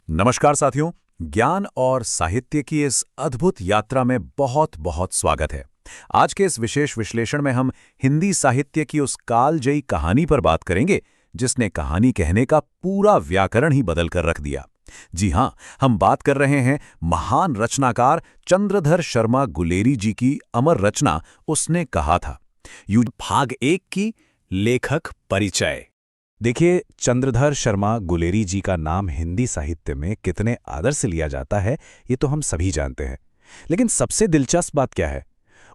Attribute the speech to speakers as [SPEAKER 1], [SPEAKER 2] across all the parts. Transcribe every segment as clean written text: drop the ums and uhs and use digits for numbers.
[SPEAKER 1] नमस्कार साथियों। ज्ञान और साहित्य की इस अद्भुत यात्रा में बहुत बहुत स्वागत है। आज के इस विशेष विश्लेषण में हम हिंदी साहित्य की उस कालजयी कहानी पर बात करेंगे जिसने कहानी कहने का पूरा व्याकरण ही बदल कर रख दिया। जी हां, हम बात कर रहे हैं महान रचनाकार चंद्रधर शर्मा गुलेरी जी की अमर रचना उसने कहा था। भाग 1 की लेखक परिचय। देखिए, चंद्रधर शर्मा गुलेरी जी का नाम हिंदी साहित्य में कितने आदर से लिया जाता है ये तो हम सभी जानते हैं। लेकिन सबसे दिलचस्प बात क्या है,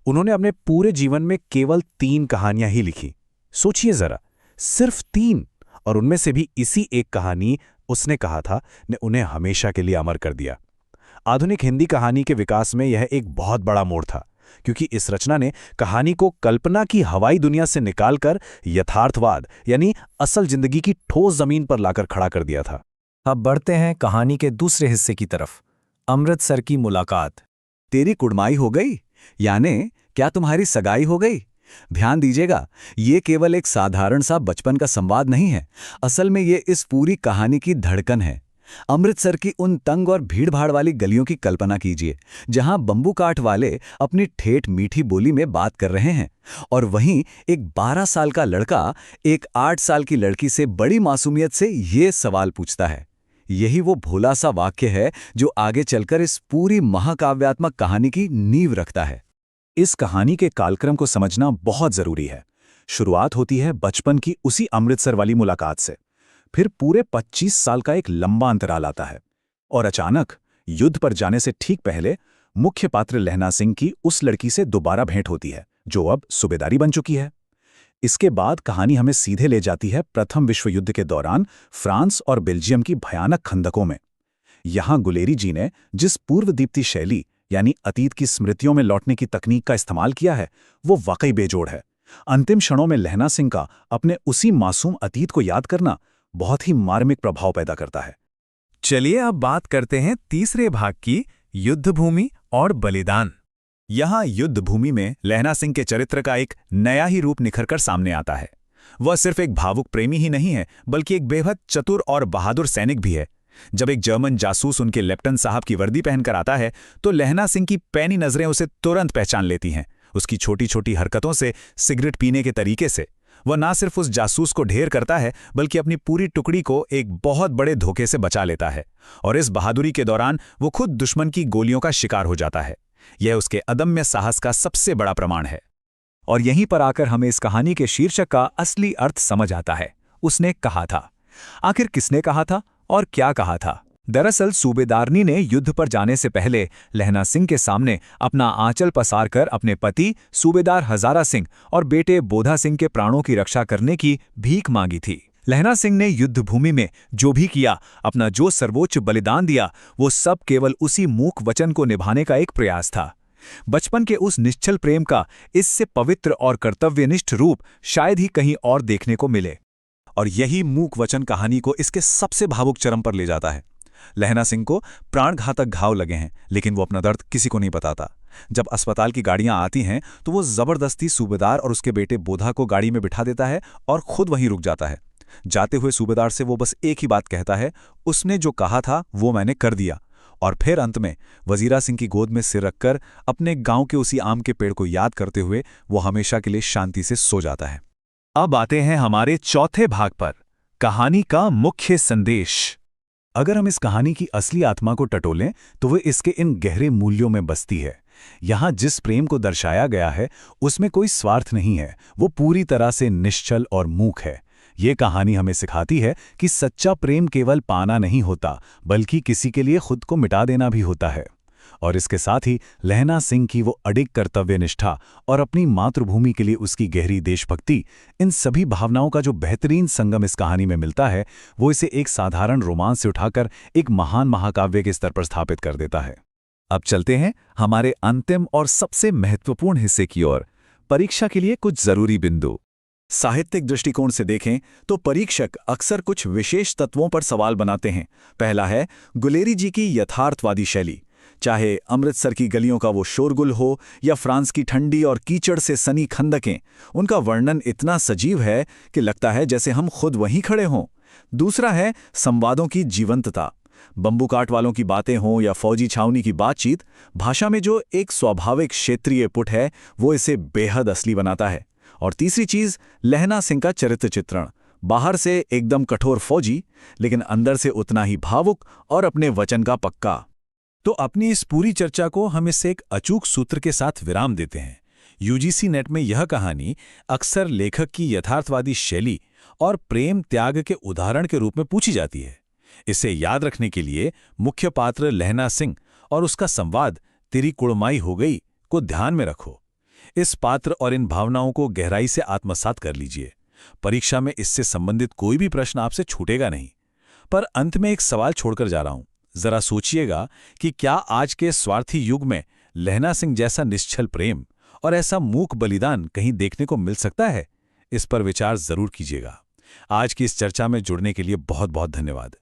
[SPEAKER 1] उन्होंने अपने पूरे जीवन में केवल 3 कहानियां ही लिखी। सोचिए जरा, सिर्फ 3, और उनमें से भी इसी एक कहानी उसने कहा था ने उन्हें हमेशा के लिए अमर कर दिया। आधुनिक हिंदी कहानी के विकास में यह एक बहुत बड़ा मोड़ था, क्योंकि इस रचना ने कहानी को कल्पना की हवाई दुनिया से निकालकर यथार्थवाद यानी असल जिंदगी की ठोस जमीन पर लाकर खड़ा कर दिया था।
[SPEAKER 2] अब बढ़ते हैं कहानी के दूसरे हिस्से की तरफ, अमृतसर की मुलाकात।
[SPEAKER 3] तेरी कुड़माई हो गई, यानी क्या तुम्हारी सगाई हो गई? ध्यान दीजिएगा, ये केवल एक साधारण सा बचपन का संवाद नहीं है। असल में ये इस पूरी कहानी की धड़कन है। अमृतसर की उन तंग और भीड़भाड़ वाली गलियों की कल्पना कीजिए, जहां बंबू काट वाले अपनी ठेठ मीठी बोली में बात कर रहे हैं, और वहीं एक 12 साल का लड़का एक 8 साल की लड़की से बड़ी मासूमियत से ये सवाल पूछता है। यही वो भोला सा वाक्य है जो आगे चलकर इस पूरी महाकाव्यात्मक कहानी की नींव रखता है।
[SPEAKER 1] इस कहानी के कालक्रम को समझना बहुत जरूरी है। शुरुआत होती है बचपन की उसी अमृतसर वाली मुलाकात से। फिर पूरे 25 साल का एक लंबा अंतराल आता है, और अचानक युद्ध पर जाने से ठीक पहले मुख्य पात्र लहना सिंह की उस लड़की से दोबारा भेंट होती है जो अब सूबेदारी बन चुकी है। इसके बाद कहानी हमें सीधे ले जाती है प्रथम विश्व युद्ध के दौरान फ्रांस और बेल्जियम की भयानक खंदकों में। यहां गुलेरी जी ने जिस पूर्वदीप्ति शैली यानी अतीत की स्मृतियों में लौटने की तकनीक का इस्तेमाल किया है, वो वाकई बेजोड़ है। अंतिम क्षणों में लहना सिंह का अपने उसी मासूम अतीत को याद करना बहुत ही मार्मिक प्रभाव पैदा करता है।
[SPEAKER 2] चलिए अब बात करते हैं तीसरे भाग की, युद्धभूमि और बलिदान।
[SPEAKER 1] यहां युद्धभूमि में लहना सिंह के चरित्र का एक नया ही रूप निखरकर सामने आता है। वह सिर्फ एक भावुक प्रेमी ही नहीं है, बल्कि एक बेहद चतुर और बहादुर सैनिक भी है। जब एक जर्मन जासूस उनके लेफ्टिनेंट साहब की वर्दी पहनकर आता है, तो लहना सिंह की पैनी नजरें उसे तुरंत पहचान लेती हैं। उसकी छोटी छोटी हरकतों से, सिगरेट पीने के तरीके से वह ना सिर्फ उस जासूस को ढेर करता है, बल्कि अपनी पूरी टुकड़ी को एक बहुत बड़े धोखे से बचा लेता है। और इस बहादुरी के दौरान वो खुद दुश्मन की गोलियों का शिकार हो जाता है। यह उसके अदम्य साहस का सबसे बड़ा प्रमाण है।
[SPEAKER 3] और यहीं पर आकर हमें इस कहानी के शीर्षक का असली अर्थ समझ आता है। उसने कहा था। आखिर किसने कहा था और क्या कहा था? दरअसल सूबेदारनी ने युद्ध पर जाने से पहले लहना सिंह के सामने अपना आंचल पसारकर अपने पति सूबेदार हजारा सिंह और बेटे बोधा सिंह के प्राणों की रक्षा करने की भीख मांगी थी। लहना सिंह ने युद्धभूमि में जो भी किया, अपना जो सर्वोच्च बलिदान दिया, वो सब केवल उसी मूक वचन को निभाने का एक प्रयास था। बचपन के उस निश्चल प्रेम का इससे पवित्र और कर्तव्यनिष्ठ रूप शायद ही कहीं और देखने को मिले।
[SPEAKER 1] और यही मूक वचन कहानी को इसके सबसे भावुक चरम पर ले जाता है। लहना सिंह को प्राणघातक घाव लगे हैं, लेकिन वो अपना दर्द किसी को नहीं बताता। जब अस्पताल की गाड़ियां आती हैं, तो वो जबरदस्ती सूबेदार और उसके बेटे बोधा को गाड़ी में बिठा देता है और खुद वहीं रुक जाता है। जाते हुए सूबेदार से वो बस एक ही बात कहता है, उसने जो कहा था वो मैंने कर दिया। और फिर अंत में वजीरा सिंह की गोद में सिर रखकर अपने गांव के उसी आम के पेड़ को याद करते हुए वो हमेशा के लिए शांति से सो जाता है।
[SPEAKER 2] अब आते हैं हमारे चौथे भाग पर, कहानी का मुख्य संदेश।
[SPEAKER 1] अगर हम इस कहानी की असली आत्मा को टटोलें, तो वह इसके इन गहरे मूल्यों में बसती है। यहाँ जिस प्रेम को दर्शाया गया है, उसमें कोई स्वार्थ नहीं है। वो पूरी तरह से निश्चल और मूक है। ये कहानी हमें सिखाती है कि सच्चा प्रेम केवल पाना नहीं होता, बल्कि किसी के लिए खुद को मिटा देना भी होता है। और इसके साथ ही लहना सिंह की वो अडिग कर्तव्यनिष्ठा और अपनी मातृभूमि के लिए उसकी गहरी देशभक्ति, इन सभी भावनाओं का जो बेहतरीन संगम इस कहानी में मिलता है, वो इसे एक साधारण रोमांस से उठाकर एक महान महाकाव्य के स्तर पर स्थापित कर देता है।
[SPEAKER 3] अब चलते हैं हमारे अंतिम और सबसे महत्वपूर्ण हिस्से की ओर, परीक्षा के लिए कुछ जरूरी बिंदु।
[SPEAKER 1] साहित्यिक दृष्टिकोण से देखें तो परीक्षक अक्सर कुछ विशेष तत्वों पर सवाल बनाते हैं। पहला है गुलेरी जी की यथार्थवादी शैली। चाहे अमृतसर की गलियों का वो शोरगुल हो या फ्रांस की ठंडी और कीचड़ से सनी खंदकें, उनका वर्णन इतना सजीव है कि लगता है जैसे हम खुद वहीं खड़े हों। दूसरा है संवादों की जीवंतता।
[SPEAKER 3] बम्बू काट वालों की बातें हों या फौजी छावनी की बातचीत, भाषा में जो एक स्वाभाविक क्षेत्रीय पुट है वो इसे बेहद असली बनाता है। और तीसरी चीज, लहना सिंह का चरित्र चित्रण। बाहर से एकदम कठोर फौजी, लेकिन अंदर से उतना ही भावुक और अपने वचन का पक्का।
[SPEAKER 2] तो अपनी इस पूरी चर्चा को हम इससे एक अचूक सूत्र के साथ विराम देते हैं। यूजीसी नेट में यह कहानी अक्सर लेखक की यथार्थवादी शैली और प्रेम त्याग के उदाहरण के रूप में पूछी जाती है। इसे याद रखने के लिए मुख्य पात्र लहना सिंह और उसका संवाद तेरी कुड़माई हो गई को ध्यान में रखो। इस पात्र और इन भावनाओं को गहराई से आत्मसात कर लीजिए। परीक्षा में इससे संबंधित कोई भी प्रश्न आपसे छूटेगा नहीं। पर अंत में एक सवाल छोड़कर जा रहा हूं। जरा सोचिएगा कि क्या आज के स्वार्थी युग में लहना सिंह जैसा निश्चल प्रेम और ऐसा मूक बलिदान कहीं देखने को मिल सकता है? इस पर विचार जरूर कीजिएगा। आज की इस चर्चा में जुड़ने के लिए बहुत बहुत धन्यवाद।